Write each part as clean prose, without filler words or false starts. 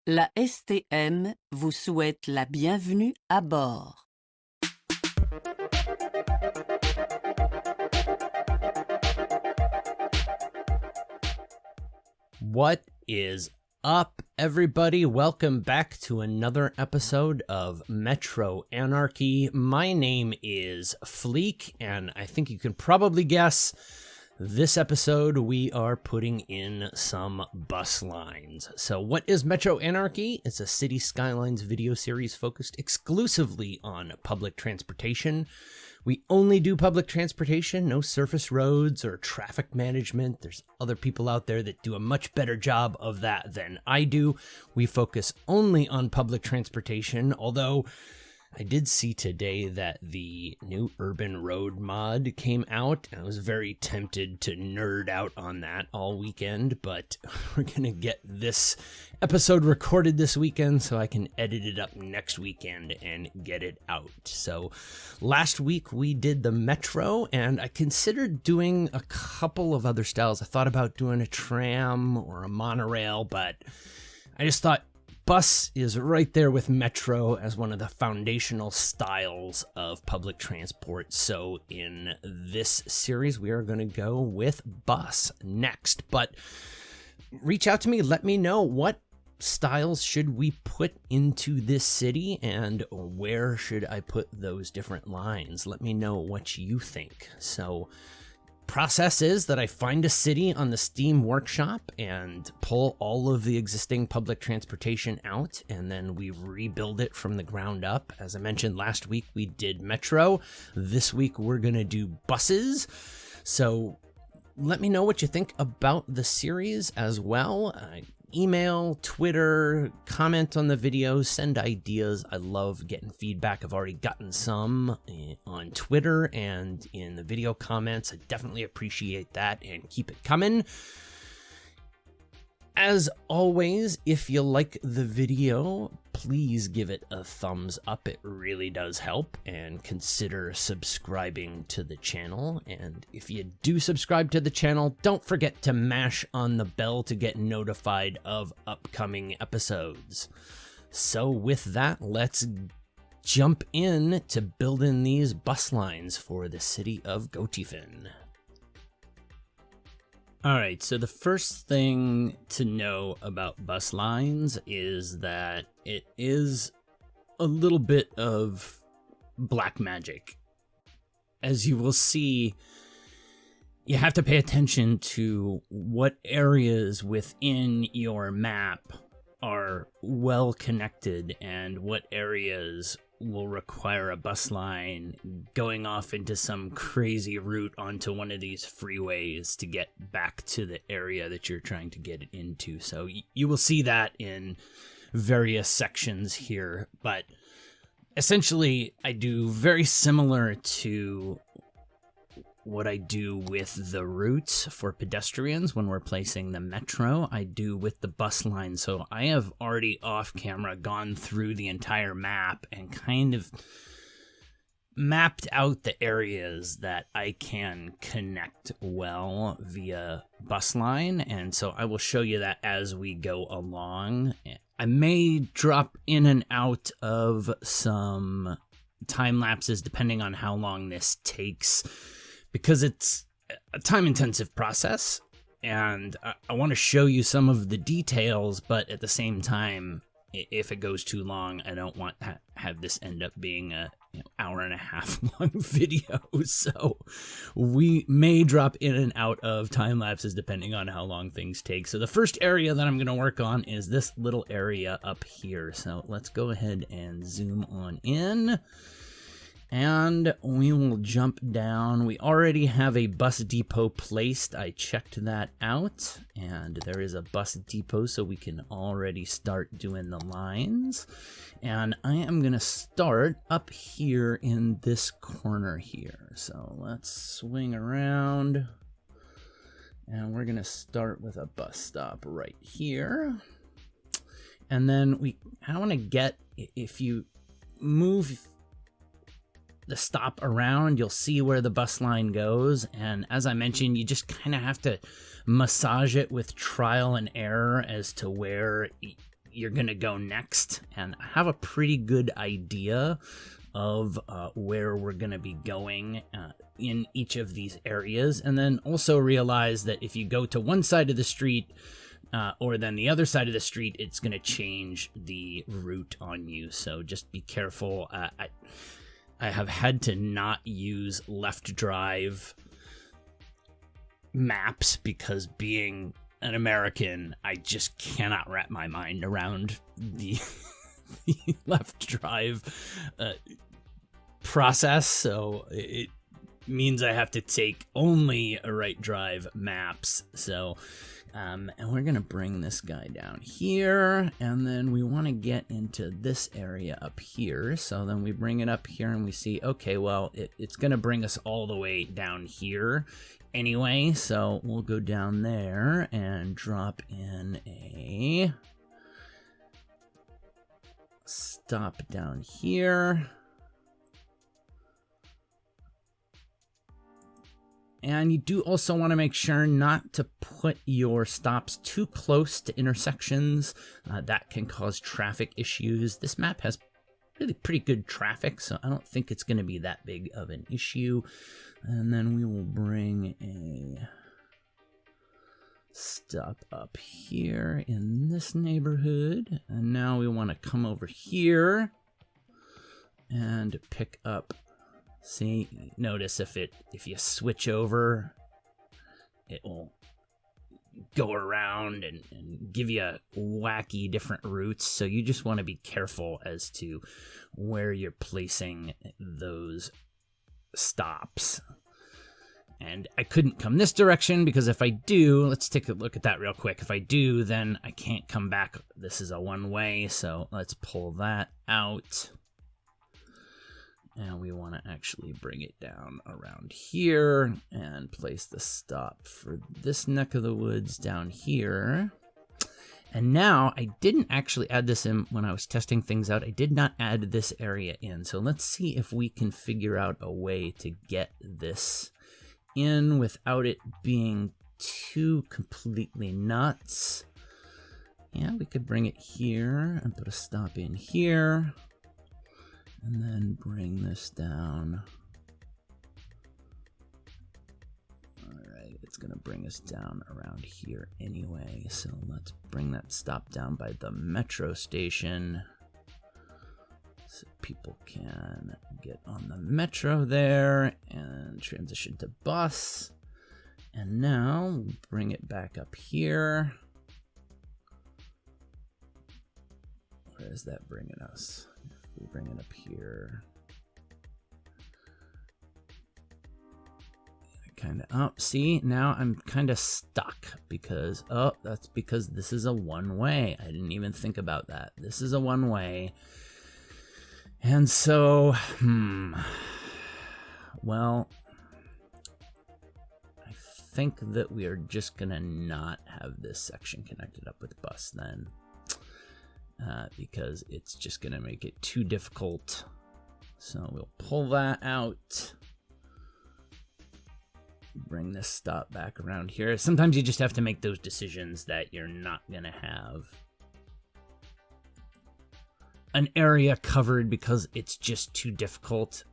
La STM vous souhaite la bienvenue à bord. What is up, everybody? Welcome back to another episode of Metro Anarchy. My name is Fleek, and I think you can probably guess this episode we are putting in some bus lines. So what is Metro Anarchy? It's a Cities Skylines video series focused exclusively on public transportation. We only do public transportation, no surface roads or traffic management. There's other people out there that do a much better job of that than I do. We focus only on public transportation, although I did see today that the new urban road mod came out. I was very tempted to nerd out on that all weekend, but we're going to get this episode recorded this weekend so I can edit it up next weekend and get it out. So last week we did the Metro, and I considered doing a couple of other styles. I thought about doing a tram or a monorail, but I just thought bus is right there with Metro as one of the foundational styles of public transport. So in this series, we are going to go with bus next. But reach out to me. Let me know what styles should we put into this city and where should I put those different lines. Let me know what you think. So process is that I find a city on the Steam Workshop and pull all of the existing public transportation out, and then we rebuild it from the ground up. As I mentioned last week, we did Metro. This week we're going to do buses. So let me know what you think about the series as well. Email, Twitter, comment on the videos, send ideas. I love getting feedback. I've already gotten some on Twitter and in the video comments. I definitely appreciate that, and keep it coming. As always, if you like the video, please give it a thumbs up. It really does help, and consider subscribing to the channel. And if you do subscribe to the channel, don't forget to mash on the bell to get notified of upcoming episodes. So with that, let's jump in to building these bus lines for the City of Gothiefen. All right, so the first thing to know about bus lines is that it is a little bit of black magic. As you will see, you have to pay attention to what areas within your map are well connected and what areas will require a bus line going off into some crazy route onto one of these freeways to get back to the area that you're trying to get it into. So you will see that in various sections here, but essentially I do very similar to what I do with the routes for pedestrians when we're placing the Metro, I do with the bus line. So I have already off camera gone through the entire map and kind of mapped out the areas that I can connect well via bus line. And so I will show you that as we go along. I may drop in and out of some time lapses depending on how long this takes, because it's a time-intensive process, and I want to show you some of the details, but at the same time, if it goes too long, I don't want to have this end up being a hour and a half long video. So we may drop in and out of time lapses depending on how long things take. So the first area that I'm going to work on is this little area up here. So let's go ahead and zoom on in. And we will jump down. We already have a bus depot placed. I checked that out, and there is a bus depot, so we can already start doing the lines. And I am going to start up here in this corner here. So let's swing around, and we're going to start with a bus stop right here. And then I want to get, if you move the stop around, you'll see where the bus line goes. And as I mentioned, you just kind of have to massage it with trial and error as to where you're going to go next and have a pretty good idea of where we're going to be going in each of these areas. And then also realize that if you go to one side of the street or then the other side of the street, it's going to change the route on you. So just be careful. I have had to not use left drive maps because being an American, I just cannot wrap my mind around the, the left drive process. So it means I have to take only a right drive maps. So, and we're going to bring this guy down here, and then we want to get into this area up here. So then we bring it up here and we see, okay, well, it's going to bring us all the way down here anyway. So we'll go down there and drop in a stop down here. And you do also want to make sure not to put your stops too close to intersections. That can cause traffic issues. This map has really pretty good traffic, so I don't think it's going to be that big of an issue. And then we will bring a stop up here in this neighborhood. And now we want to come over here and pick up. See, notice if you switch over, it will go around and give you wacky different routes. So you just want to be careful as to where you're placing those stops. And I couldn't come this direction because if I do, let's take a look at that real quick. If I do, then I can't come back. This is a one-way, so let's pull that out. And we want to actually bring it down around here and place the stop for this neck of the woods down here. And now I didn't actually add this in when I was testing things out. I did not add this area in. So let's see if we can figure out a way to get this in without it being too completely nuts. Yeah, we could bring it here and put a stop in here. And then bring this down. All right, it's gonna bring us down around here anyway. So let's bring that stop down by the metro station so people can get on the metro there and transition to bus. And now bring it back up here. Where is that bringing us? We bring it up here. Kind of up. See, now I'm kind of stuck because, that's because this is a one-way. I didn't even think about that. This is a one-way. And so, well, I think that we are just gonna not have this section connected up with bus then. Because it's just going to make it too difficult. So we'll pull that out. Bring this stop back around here. Sometimes you just have to make those decisions that you're not going to have an area covered because it's just too difficult.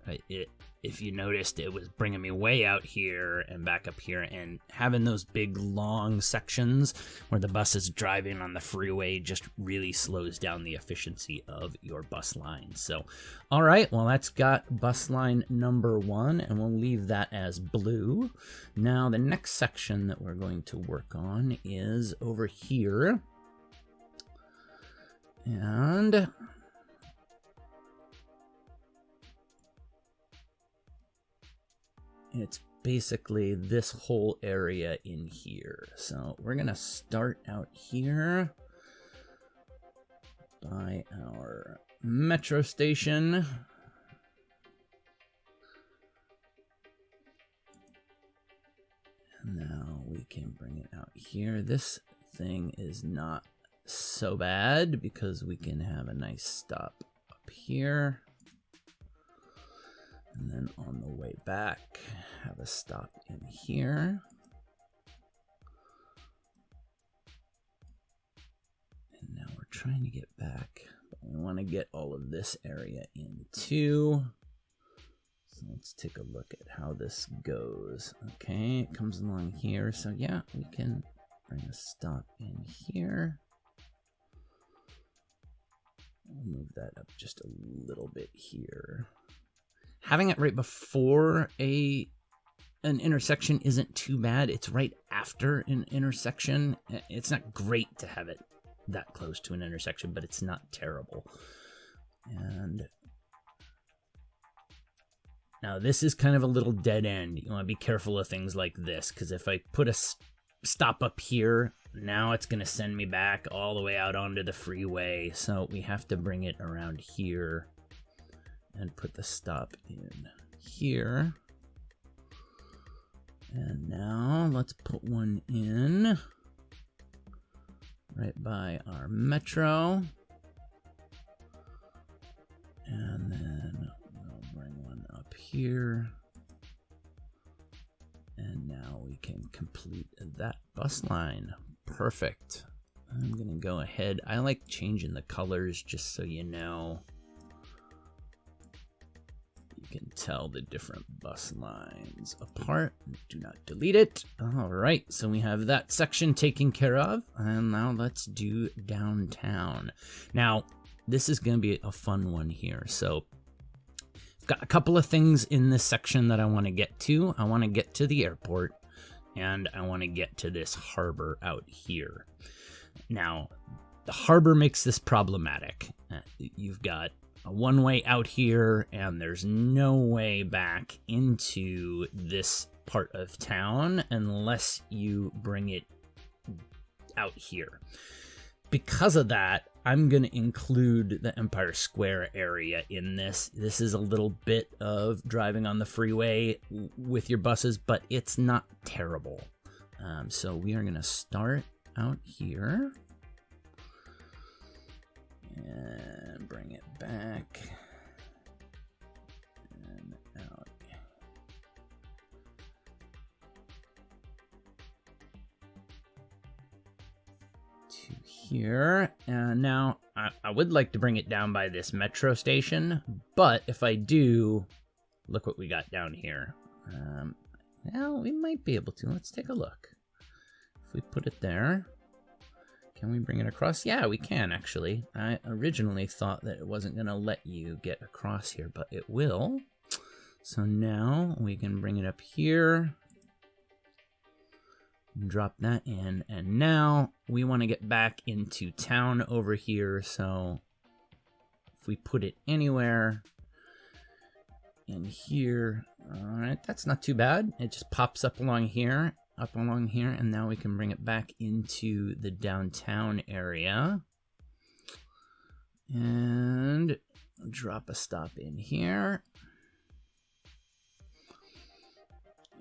If you noticed, it was bringing me way out here and back up here, and having those big long sections where the bus is driving on the freeway just really slows down the efficiency of your bus line. So, all right, well, that's got bus line number 1, and we'll leave that as blue. Now, the next section that we're going to work on is over here. And it's basically this whole area in here. So we're going to start out here by our metro station. And now we can bring it out here. This thing is not so bad because we can have a nice stop up here. And then on the way back, have a stop in here. And now we're trying to get back. We want to get all of this area in too. So let's take a look at how this goes. Okay, it comes along here. So yeah, we can bring a stop in here. We'll move that up just a little bit here. Having it right before an intersection isn't too bad. It's right after an intersection. It's not great to have it that close to an intersection, but it's not terrible. And now this is kind of a little dead end. You want to be careful of things like this, because if I put a stop up here, now it's going to send me back all the way out onto the freeway. So we have to bring it around here and put the stop in here. And now let's put one in right by our metro. And then we'll bring one up here. And now we can complete that bus line. Perfect. I'm going to go ahead. I like changing the colors just so you know. You can tell the different bus lines apart. Do not delete it. All right, so we have that section taken care of. And now let's do downtown. Now, this is going to be a fun one here. So I've got a couple of things in this section that I want to get to. I want to get to the airport, and I want to get to this harbor out here. Now, the harbor makes this problematic. You've got a one-way out here, and there's no way back into this part of town unless you bring it out here. Because of that, I'm going to include the Empire Square area in this. This is a little bit of driving on the freeway with your buses, but it's not terrible. So we are going to start out here and bring it back and out. To here. And now I would like to bring it down by this metro station, but if I do, look what we got down here. Well, we might be able to. Let's take a look. If we put it there, can we bring it across? Yeah, we can, actually. I originally thought that it wasn't going to let you get across here, but it will. So now we can bring it up here. Drop that in. And now we want to get back into town over here. So if we put it anywhere in here, all right, that's not too bad. It just pops up along here. And now we can bring it back into the downtown area and drop a stop in here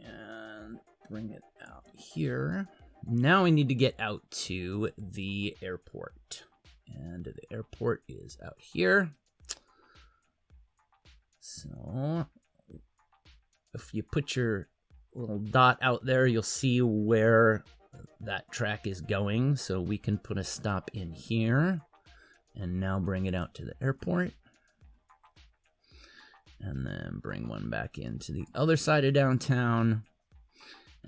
and bring it out here. Now we need to get out to the airport, and the airport is out here. So if you put your little dot out there, you'll see where that track is going. So we can put a stop in here and now bring it out to the airport. And then bring one back into the other side of downtown.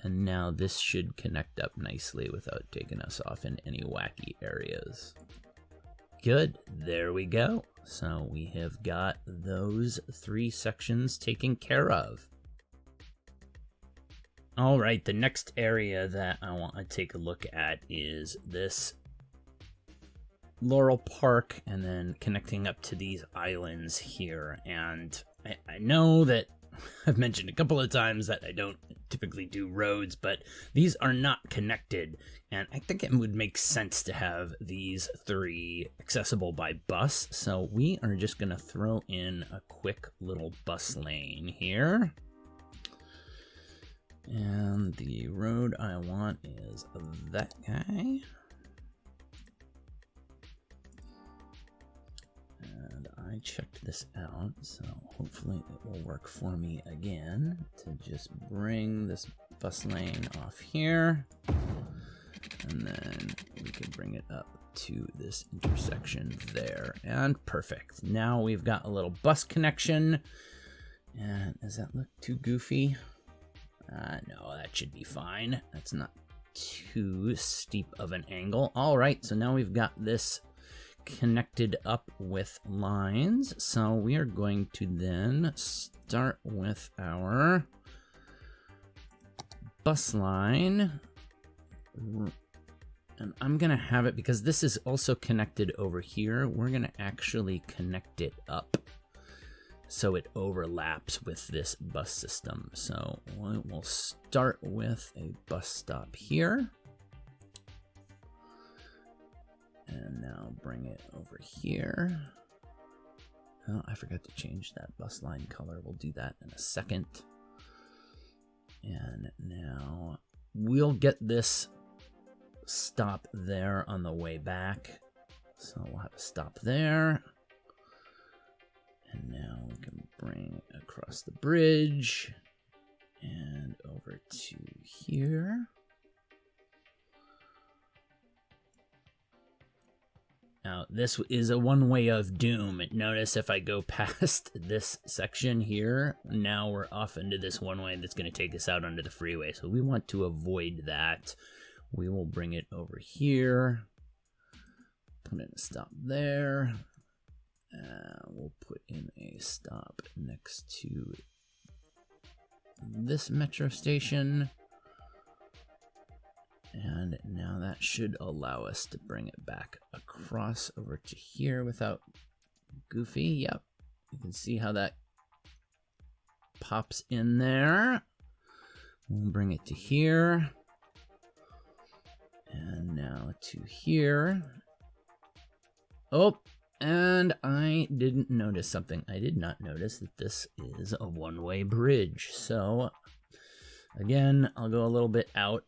And now this should connect up nicely without taking us off in any wacky areas. Good, there we go. So we have got those 3 sections taken care of. All right, the next area that I want to take a look at is this Laurel Park and then connecting up to these islands here. And I know that I've mentioned a couple of times that I don't typically do roads, but these are not connected. And I think it would make sense to have these 3 accessible by bus. So we are just going to throw in a quick little bus lane here. And the road I want is that guy. And I checked this out, so hopefully it will work for me again to just bring this bus lane off here. And then we can bring it up to this intersection there. And perfect. Now we've got a little bus connection. And does that look too goofy? No, that should be fine. That's not too steep of an angle. All right, so now we've got this connected up with lines. So we are going to then start with our bus line. And I'm going to have it, because this is also connected over here, we're going to actually connect it up so it overlaps with this bus system. So we'll start with a bus stop here. And now bring it over here. Oh, I forgot to change that bus line color. We'll do that in a second. And now we'll get this stop there on the way back. So we'll have a stop there. And now we can bring across the bridge and over to here. Now, this is a one-way of doom. Notice if I go past this section here, now we're off into this one-way that's going to take us out onto the freeway. So we want to avoid that. We will bring it over here. Put in a stop there. We'll put in a stop next to this metro station. And now that should allow us to bring it back across over to here without goofy. Yep, you can see how that pops in there. We'll bring it to here. And now to here. Oh, and I didn't notice something. I did not notice that this is a one-way bridge. So, again, I'll go a little bit out.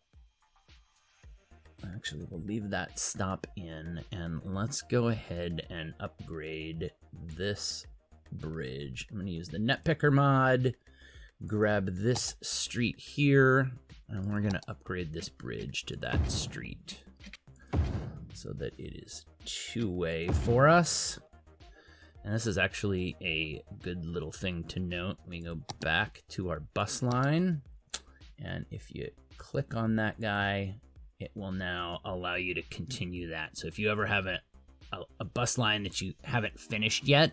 Actually, we'll leave that stop in, and let's go ahead and upgrade this bridge. I'm going to use the net picker mod, grab this street here, and we're going to upgrade this bridge to that street so that it is two-way for us. And this is actually a good little thing to note. We go back to our bus line, and if you click on that guy, it will now allow you to continue that. So if you ever have a bus line that you haven't finished yet,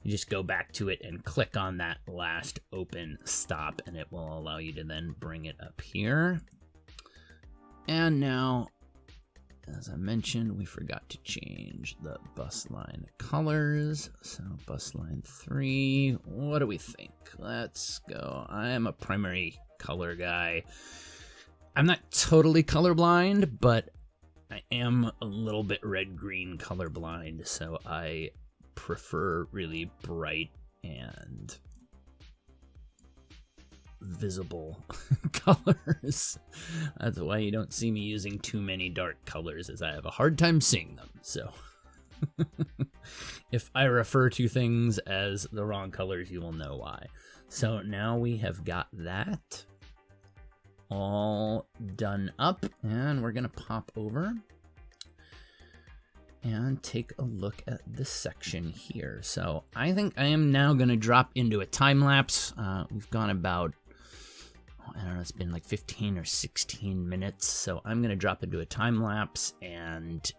you just go back to it and click on that last open stop, and it will allow you to then bring it up here. And now, as I mentioned, we forgot to change the bus line colors. So bus line 3, what do we think? Let's go. I am a primary color guy. I'm not totally colorblind, but I am a little bit red-green colorblind, so I prefer really bright and visible colors. That's why you don't see me using too many dark colors, as I have a hard time seeing them. So if I refer to things as the wrong colors, you will know why. So now we have got that all done up, and we're gonna pop over and take a look at this section here. So I think I am now gonna drop into a time lapse. We've gone about, I don't know, it's been like 15 or 16 minutes. So I'm gonna drop into a time lapse and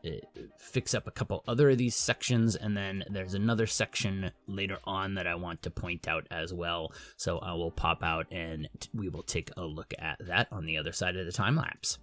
fix up a couple other of these sections, and then there's another section later on that I want to point out as well. So I will pop out and we will take a look at that on the other side of the time lapse.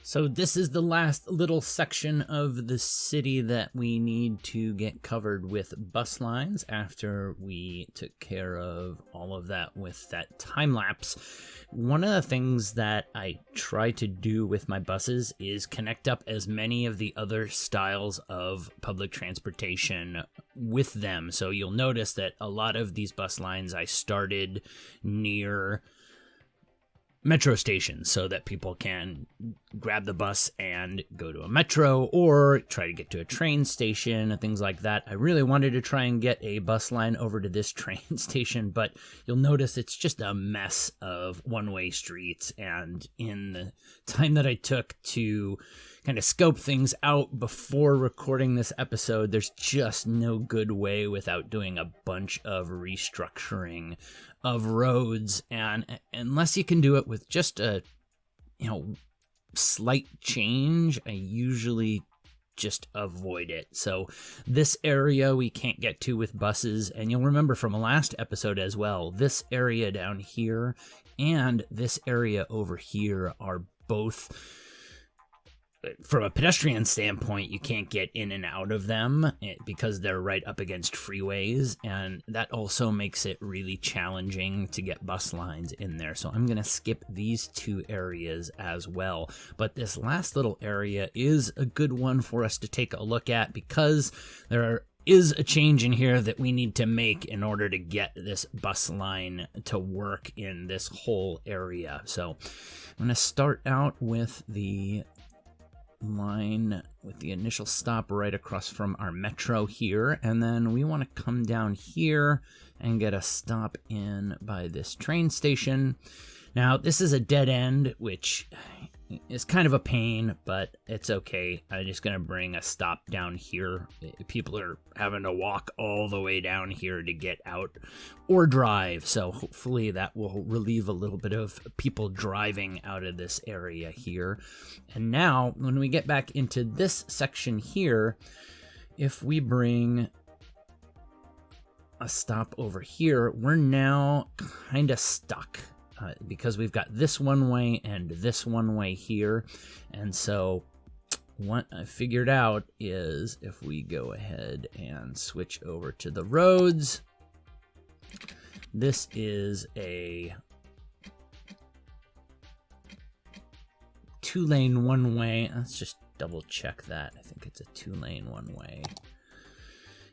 So this is the last little section of the city that we need to get covered with bus lines after we took care of all of that with that time lapse. One of the things that I try to do with my buses is connect up as many of the other styles of public transportation with them. So you'll notice that a lot of these bus lines I started near metro stations so that people can grab the bus and go to a metro or try to get to a train station and things like that. I really wanted to try and get a bus line over to this train station, but you'll notice it's just a mess of one-way streets. And in the time that I took to kind of scope things out before recording this episode, there's just no good way without doing a bunch of restructuring of roads, and unless you can do it with just a slight change, I usually just avoid it. So this area we can't get to with buses, and you'll remember from a last episode as well, this area down here and this area over here are both, from a pedestrian standpoint, you can't get in and out of them because they're right up against freeways, and that also makes it really challenging to get bus lines in there. So I'm going to skip these two areas as well. But this last little area is a good one for us to take a look at because there is a change in here that we need to make in order to get this bus line to work in this whole area. So I'm going to start out with the line with the initial stop right across from our metro here, and then we want to come down here and get a stop in by this train station. Now this is a dead end, which is kind of a pain, but it's okay. I'm just gonna bring a stop down here. People are having to walk all the way down here to get out or drive, so hopefully that will relieve a little bit of people driving out of this area here. And now when we get back into this section here, if we bring a stop over here, we're now kind of stuck because we've got this one way and this one way here. And so what I figured out is if we go ahead and switch over to the roads, this is a 2-lane one-way. Let's just double check that. I think it's a 2-lane one-way.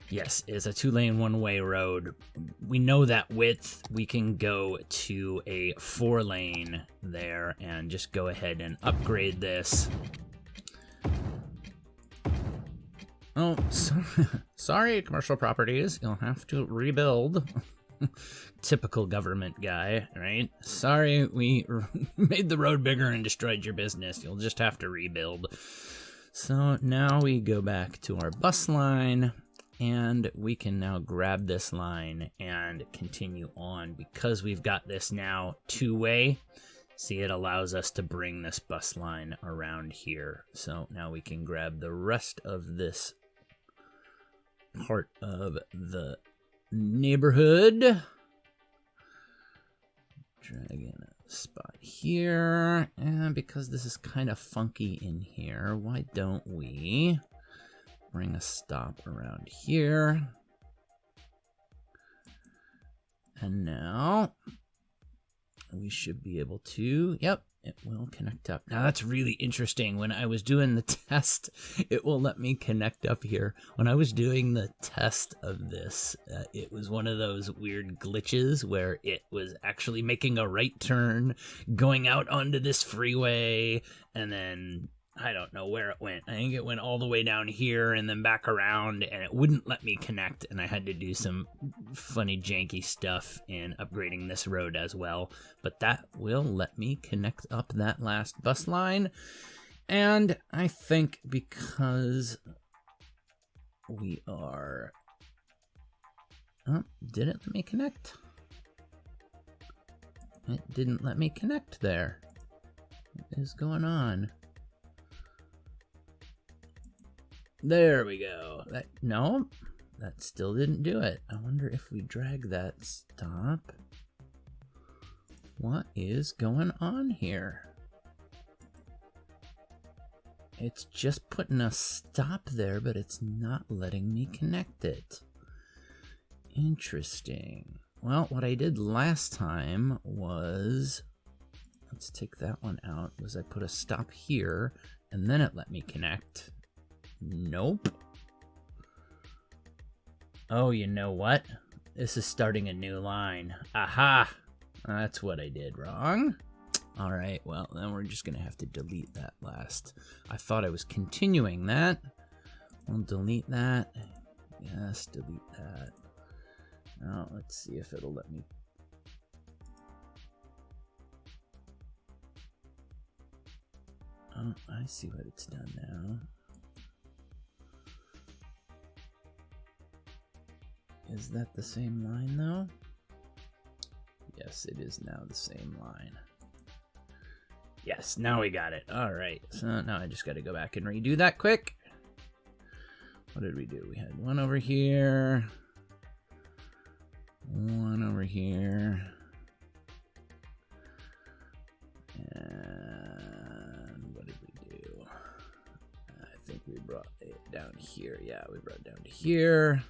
Yes, it's a 2-lane one-way road. We know that width. We can go to a 4-lane there and just go ahead and upgrade this. Oh, sorry, commercial properties. You'll have to rebuild. Typical government guy, right? Sorry, we made the road bigger and destroyed your business. You'll just have to rebuild. So now we go back to our bus line, and we can now grab this line and continue on because we've got this now 2-way. See, it allows us to bring this bus line around here. So now we can grab the rest of this part of the neighborhood. Drag in a spot here. And because this is kind of funky in here, why don't we bring a stop around here? And now we should be able to, yep, it will connect up. Now that's really interesting. When I was doing the test, it will let me connect up here. When I was doing the test of this, it was one of those weird glitches where it was actually making a right turn, going out onto this freeway, and then I don't know where it went. I think it went all the way down here and then back around, and it wouldn't let me connect, and I had to do some funny janky stuff in upgrading this road as well. But that will let me connect up that last bus line. And I think because we are... Oh, did it let me connect? It didn't let me connect there. What is going on? There we go. No, that still didn't do it. I wonder if we drag that stop. What is going on here? It's just putting a stop there, but it's not letting me connect it. Interesting. Well, what I did last time was, let's take that one out, was I put a stop here, and then it let me connect. Nope. Oh, you know what? This is starting a new line. Aha! That's what I did wrong. All right, well, then we're just going to have to delete that last. I thought I was continuing that. We'll delete that. Yes, delete that. Now, let's see if it'll let me. Oh, I see what it's done now. Is that the same line, though? Yes, it is now the same line. Yes, now we got it. All right, so now I just got to go back and redo that quick. What did we do? We had one over here. One over here. And what did we do? I think we brought it down here. Yeah, we brought it down to here.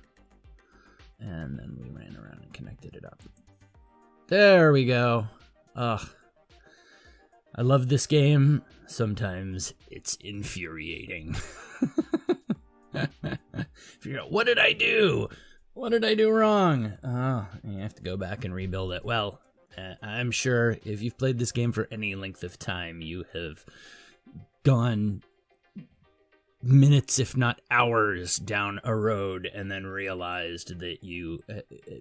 And then we ran around and connected it up. There we go. Ugh. I love this game. Sometimes it's infuriating. Figure out, what did I do? What did I do wrong? Oh, you have to go back and rebuild it. Well, I'm sure if you've played this game for any length of time, you have gone minutes, if not hours, down a road and then realized that you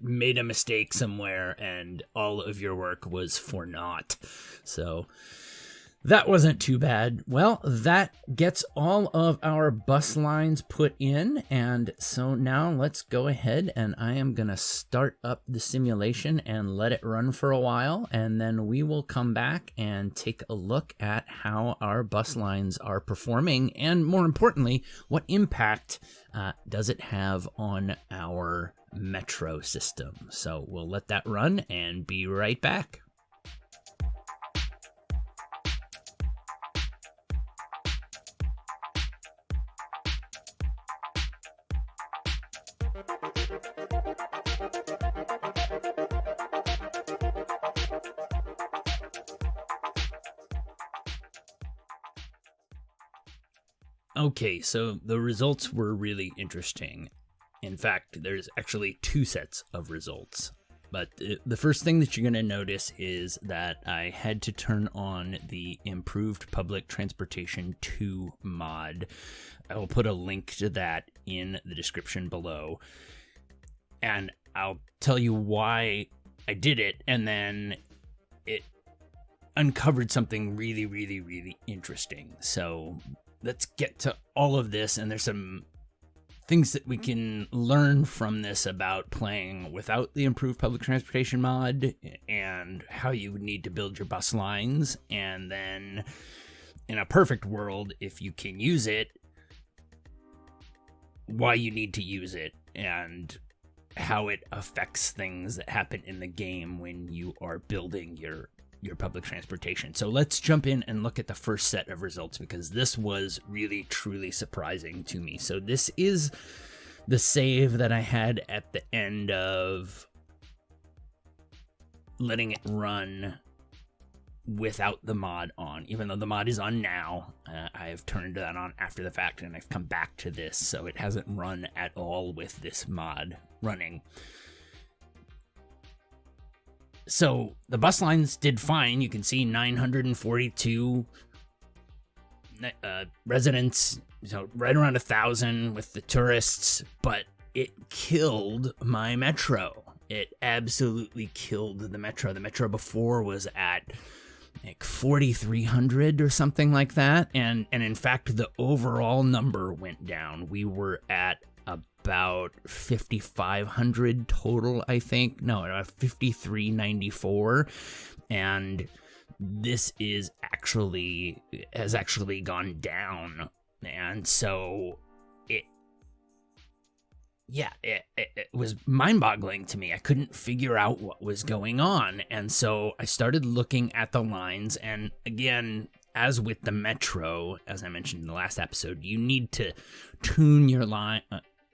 made a mistake somewhere and all of your work was for naught. So that wasn't too bad. Well, that gets all of our bus lines put in, and so now let's go ahead and I am going to start up the simulation and let it run for a while, and then we will come back and take a look at how our bus lines are performing, and more importantly, what impact does it have on our metro system. So we'll let that run and be right back. Okay, so the results were really interesting. In fact, there's actually two sets of results. But the first thing that you're going to notice is that I had to turn on the Improved Public Transportation 2 mod. I will put a link to that in the description below. And I'll tell you why I did it, and then it uncovered something really, really, really interesting. So let's get to all of this, and there's some things that we can learn from this about playing without the Improved Public Transportation mod, and how you would need to build your bus lines, and then in a perfect world, if you can use it, why you need to use it, and how it affects things that happen in the game when you are building your public transportation. So let's jump in and look at the first set of results, because this was really, truly surprising to me. So this is the save that I had at the end of letting it run without the mod on. Even though the mod is on now, I've turned that on after the fact, and I've come back to this, so it hasn't run at all with this mod running. So the bus lines did fine. You can see 942 residents, so right around 1,000 with the tourists, but it killed my metro. It absolutely killed the metro. The metro before was at like 4,300 or something like that, and in fact the overall number went down. We were at about 5,500 total, I think. No, 5,394, and this has actually gone down, and so it yeah, it was mind-boggling to me. I couldn't figure out what was going on. And so I started looking at the lines. And again, as with the Metro, as I mentioned in the last episode, you need to tune your line,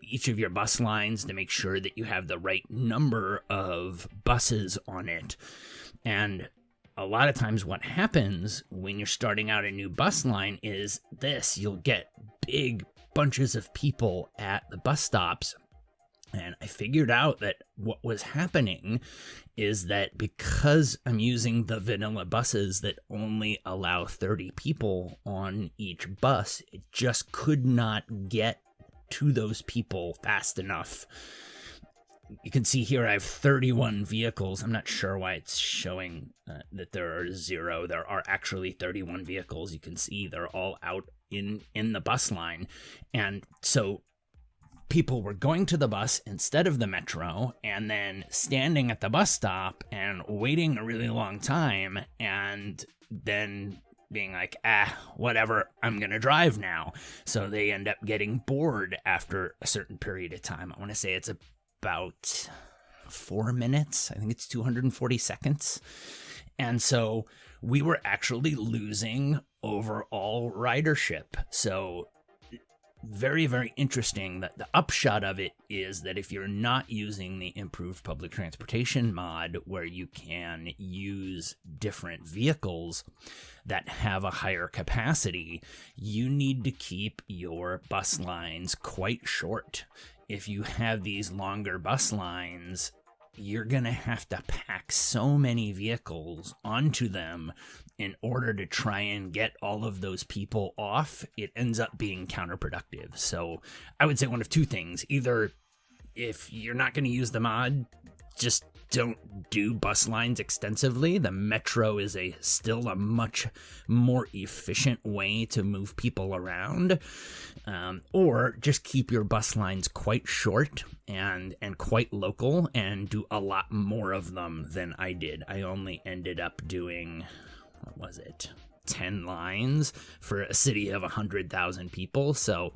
each of your bus lines to make sure that you have the right number of buses on it. And a lot of times what happens when you're starting out a new bus line is this: you'll get big bunches of people at the bus stops. And I figured out that what was happening is that because I'm using the vanilla buses that only allow 30 people on each bus, it just could not get to those people fast enough. You can see here I have 31 vehicles. I'm not sure why it's showing that there are 0. There are actually 31 vehicles. You can see they're all out in the bus line. And so people were going to the bus instead of the Metro, and then standing at the bus stop and waiting a really long time, and then being like, whatever, I'm going to drive now. So they end up getting bored after a certain period of time. I want to say it's about 4 minutes. I think it's 240 seconds. And so we were actually losing overall ridership. So very, very interesting. That the upshot of it is that if you're not using the improved public transportation mod, where you can use different vehicles that have a higher capacity, you need to keep your bus lines quite short. If you have these longer bus lines, you're going to have to pack so many vehicles onto them in order to try and get all of those people off. It ends up being counterproductive. So I would say one of two things: either if you're not going to use the mod, just don't do bus lines extensively. The Metro is still a much more efficient way to move people around, or just keep your bus lines quite short and quite local, and do a lot more of them than I did. I only ended up doing, 10 lines for a city of 100,000 people. So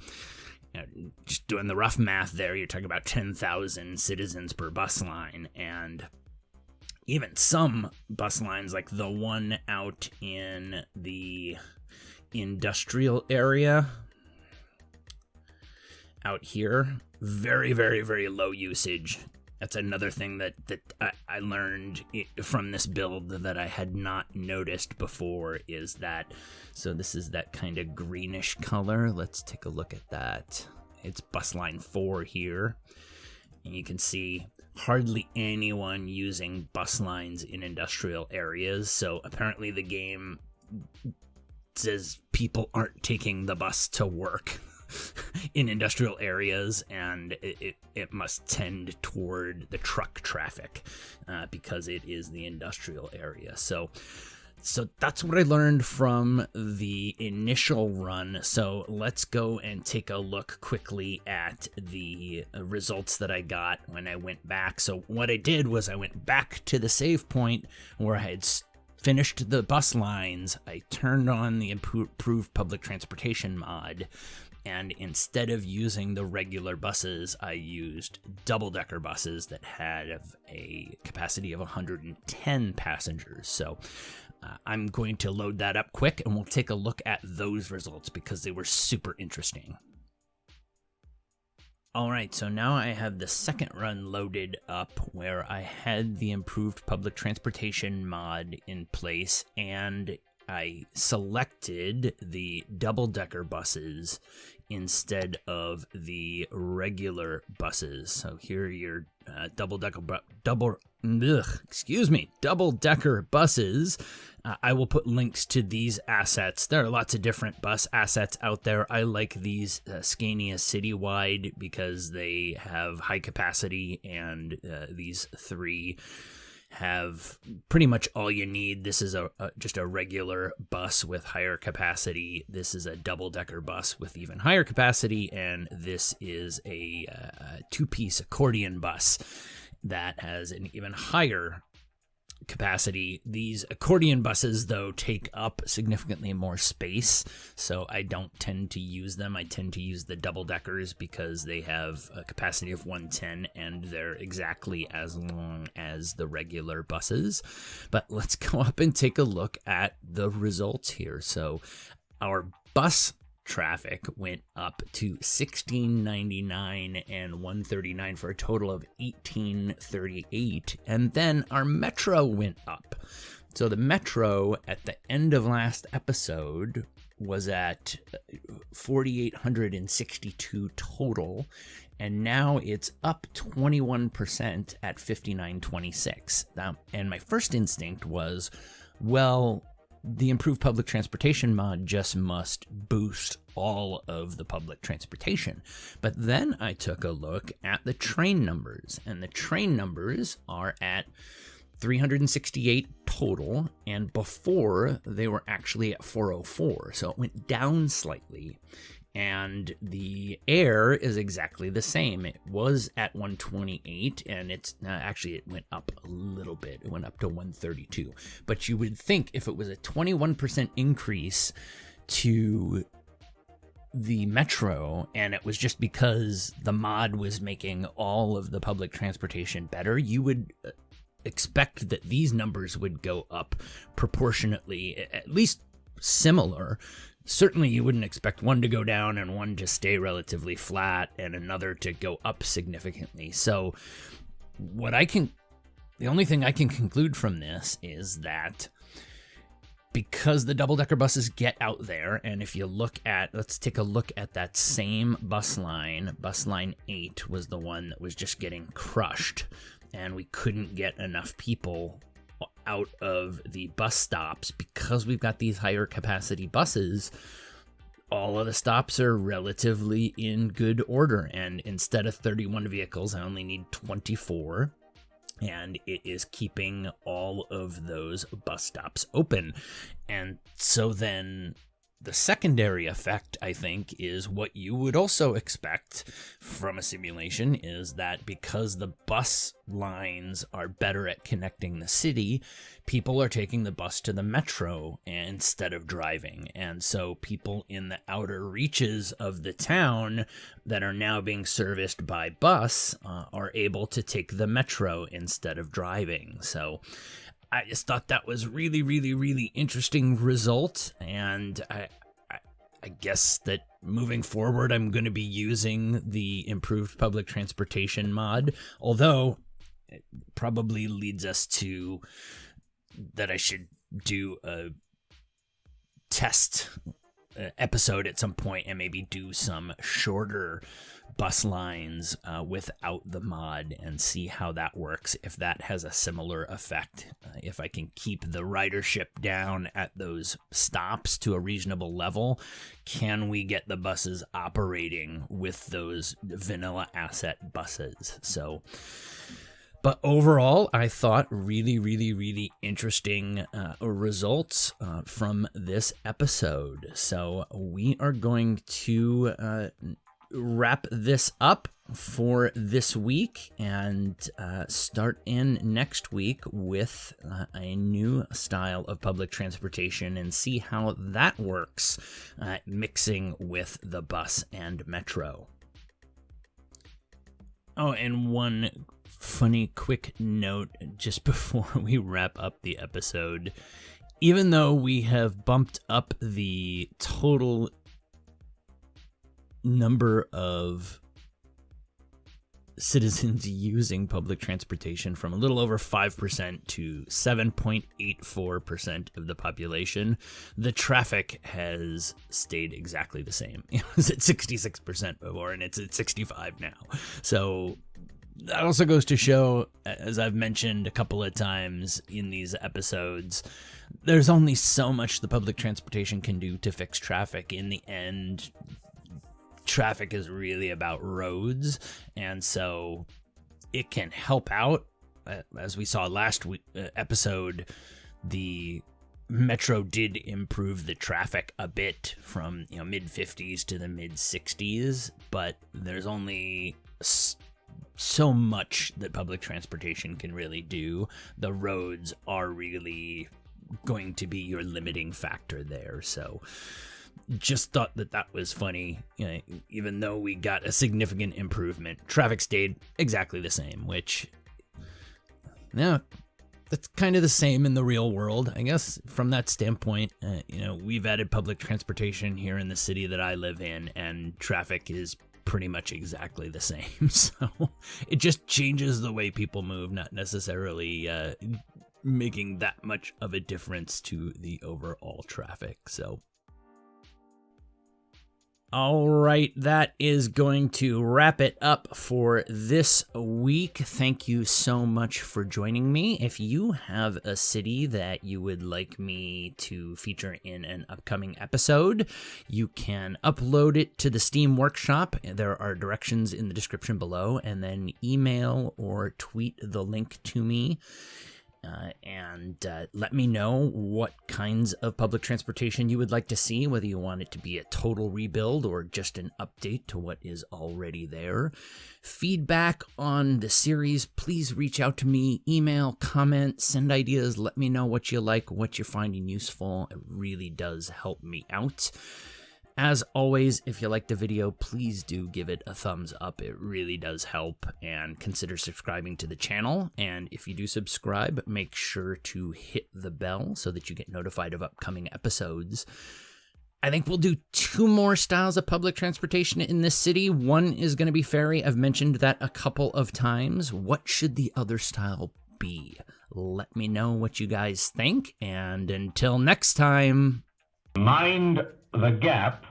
just doing the rough math there, you're talking about 10,000 citizens per bus line. And even some bus lines, like the one out in the industrial area out here, very, very, very low usage. That's another thing that I learned from this build that I had not noticed before, is that, so this is that kind of greenish color. Let's take a look at that. It's bus line 4 here. And you can see hardly anyone using bus lines in industrial areas. So apparently the game says people aren't taking the bus to work in industrial areas, and it must tend toward the truck traffic because it is the industrial area. So that's what I learned from the initial run. So let's go and take a look quickly at the results that I got when I went back. So what I did was I went back to the save point where I had finished the bus lines. I turned on the improved public transportation mod, and instead of using the regular buses, I used double-decker buses that had a capacity of 110 passengers. So I'm going to load that up quick, and we'll take a look at those results because they were super interesting. All right, so now I have the second run loaded up where I had the improved public transportation mod in place, and I selected the double-decker buses instead of the regular buses. So here are your double-decker buses. I will put links to these assets. There are lots of different bus assets out there. I like these Scania Citywide because they have high capacity, and these 3 have pretty much all you need. This is just a regular bus with higher capacity. This is a double-decker bus with even higher capacity, and this is a 2-piece accordion bus that has an even higher capacity. These accordion buses, though, take up significantly more space, so I don't tend to use them. I tend to use the double-deckers because they have a capacity of 110, and they're exactly as long as the regular buses. But let's go up and take a look at the results here. So our bus traffic went up to 1699 and 139 for a total of 1838, and then our metro went up. So the metro at the end of last episode was at 4,862 total, and now it's up 21% at 5,926. And my first instinct was, well, the improved public transportation mod just must boost all of the public transportation. But then I took a look at the train numbers, and the train numbers are at 368 total, and before they were actually at 404, so it went down slightly. And the air is exactly the same. It was at 128, and it's actually it went up a little bit. It went up to 132. But you would think if it was a 21% increase to the metro, and it was just because the mod was making all of the public transportation better, you would expect that these numbers would go up proportionately, at least similar. Certainly you wouldn't expect one to go down and one to stay relatively flat and another to go up significantly. So the only thing I can conclude from this is that because the double-decker buses get out there, and if you look at, let's take a look at that same bus line 8 was the one that was just getting crushed, and we couldn't get enough people out of the bus stops because we've got these higher capacity buses. All of the stops are relatively in good order, and instead of 31 vehicles, I only need 24, and it is keeping all of those bus stops open. And so then the secondary effect, I think, is what you would also expect from a simulation, is that because the bus lines are better at connecting the city, people are taking the bus to the metro instead of driving. And so people in the outer reaches of the town that are now being serviced by bus are able to take the metro instead of driving. So I just thought that was really, really, really interesting result, and I guess that moving forward, I'm going to be using the improved public transportation mod, although it probably leads us to that I should do a test episode at some point and maybe do some shorter bus lines without the mod and see how that works, if that has a similar effect, if I can keep the ridership down at those stops to a reasonable level. Can we get the buses operating with those vanilla asset buses? So, but overall, I thought really, really, really interesting results from this episode. So we are going to wrap this up for this week and start in next week with a new style of public transportation and see how that works mixing with the bus and metro. Oh, and one funny quick note just before we wrap up the episode. Even though we have bumped up the total number of citizens using public transportation from a little over 5% to 7.84% of the population, the traffic has stayed exactly the same. It was at 66% before, and it's at 65 now. So that also goes to show, as I've mentioned a couple of times in these episodes, there's only so much the public transportation can do to fix traffic. In the end, traffic is really about roads, and so it can help out. As we saw last episode, the metro did improve the traffic a bit from mid 50s to the mid 60s, but there's only so much that public transportation can really do. The roads are really going to be your limiting factor there. So just thought that was funny. You know, even though we got a significant improvement, traffic stayed exactly the same, which, yeah, that's kind of the same in the real world, I guess. From that standpoint, we've added public transportation here in the city that I live in, and traffic is pretty much exactly the same. So it just changes the way people move, not necessarily making that much of a difference to the overall traffic. So all right, that is going to wrap it up for this week. Thank you so much for joining me. If you have a city that you would like me to feature in an upcoming episode, you can upload it to the Steam Workshop. There are directions in the description below, and then email or tweet the link to me. And let me know what kinds of public transportation you would like to see, whether you want it to be a total rebuild or just an update to what is already there. Feedback on the series, please reach out to me, email, comment, send ideas, let me know what you like, what you're finding useful. It really does help me out. As always, if you like the video, please do give it a thumbs up. It really does help, and consider subscribing to the channel. And if you do subscribe, make sure to hit the bell so that you get notified of upcoming episodes. I think we'll do 2 more styles of public transportation in this city. One is going to be ferry. I've mentioned that a couple of times. What should the other style be? Let me know what you guys think, and until next time, mind the gap